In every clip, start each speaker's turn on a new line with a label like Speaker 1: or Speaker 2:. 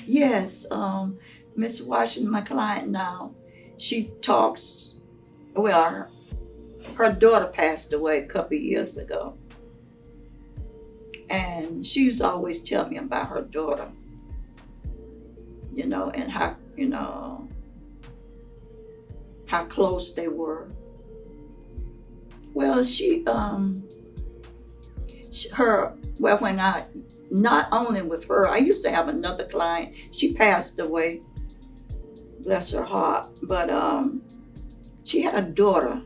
Speaker 1: Yes, Miss Washington, my client now, she talks, well, her daughter passed away a couple of years ago. And she used to always tell me about her daughter, and how close they were. Well, when I, not only with her, I used to have another client. She passed away, bless her heart. But she had a daughter,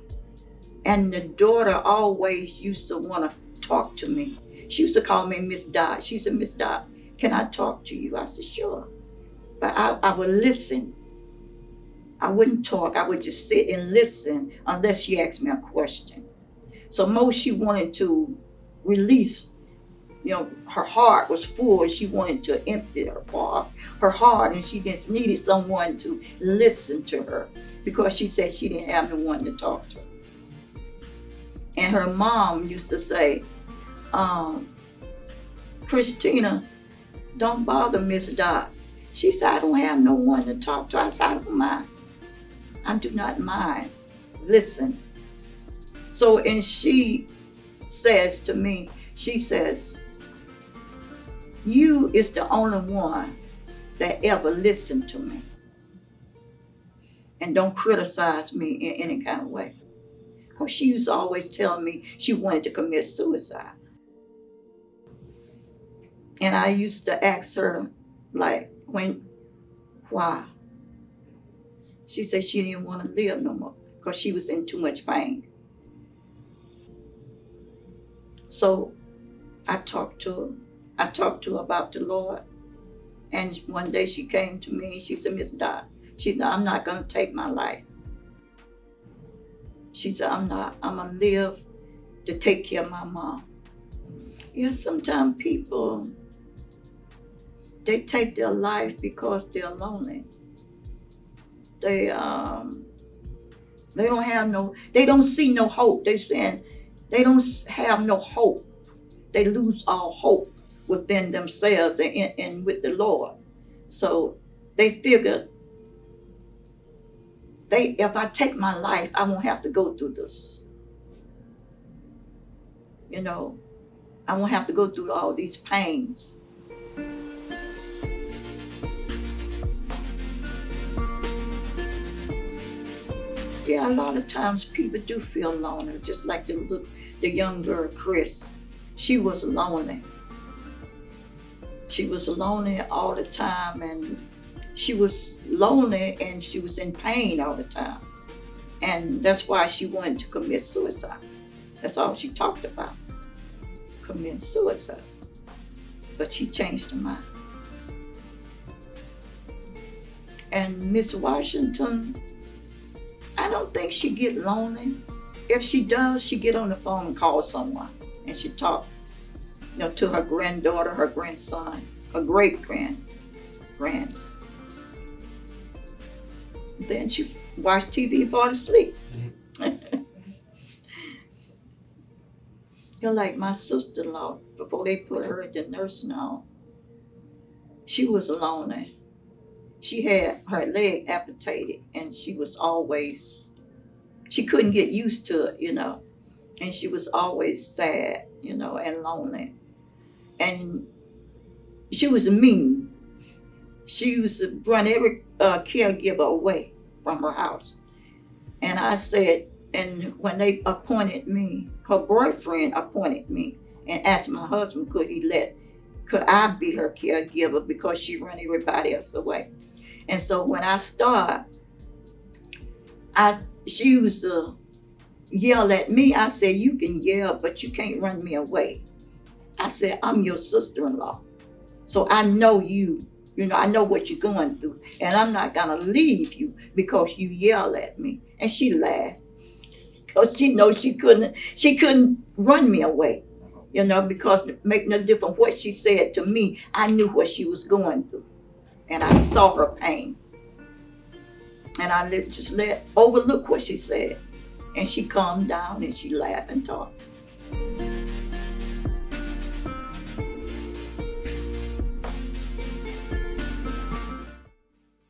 Speaker 1: and the daughter always used to want to talk to me. She used to call me Miss Dot. She said, Miss Dot, can I talk to you? I said, sure. But I would listen. I wouldn't talk. I would just sit and listen unless she asked me a question. So most she wanted to release, her heart was full and she wanted to empty her heart, and she just needed someone to listen to her because she said she didn't have no one to talk to. And her mom used to say, Christina, don't bother Miss Dot. She said, I don't have no one to talk to. I said, I don't mind. I do not mind. Listen. So, and she says to me, she says, you is the only one that ever listened to me and don't criticize me in any kind of way. Because she used to always tell me she wanted to commit suicide. And I used to ask her, like, why? She said she didn't want to live no more because she was in too much pain. So I talked to her. I talked to her about the Lord. And one day she came to me and she said, Miss Dot, she said, I'm not going to take my life. She said, I'm going to live to take care of my mom. Yeah, sometimes people, they take their life because they're lonely. They don't have they don't see no hope. They saying they don't have no hope. They lose all hope within themselves and with the Lord. So they figure, if I take my life, I won't have to go through this. I won't have to go through all these pains. Yeah, a lot of times people do feel lonely, just like the young girl, Chris. She was lonely. She was lonely all the time, and she was lonely and she was in pain all the time. And that's why she wanted to commit suicide. That's all she talked about, committing suicide. But she changed her mind. And Miss Washington, I don't think she get lonely. If she does, she get on the phone and call someone, and she talk, to her granddaughter, her grandson, her grands. Then she watch TV and fall asleep. Like my sister-in-law, before they put her in the nursing home, she was lonely. She had her leg amputated, and she couldn't get used to it, and she was always sad, and lonely. And she was mean. She used to run every caregiver away from her house. And I said, and when they appointed me, her boyfriend appointed me and asked my husband, could I be her caregiver because she ran everybody else away. And so when I started, she used to yell at me. I said, you can yell, but you can't run me away. I said, I'm your sister-in-law. So I know you, I know what you're going through. And I'm not gonna leave you because you yell at me. And she laughed. Because she knows she couldn't run me away. Because it make no difference what she said to me. I knew what she was going through. And I saw her pain. And I just overlook what she said. And she calmed down and she laughed and talked.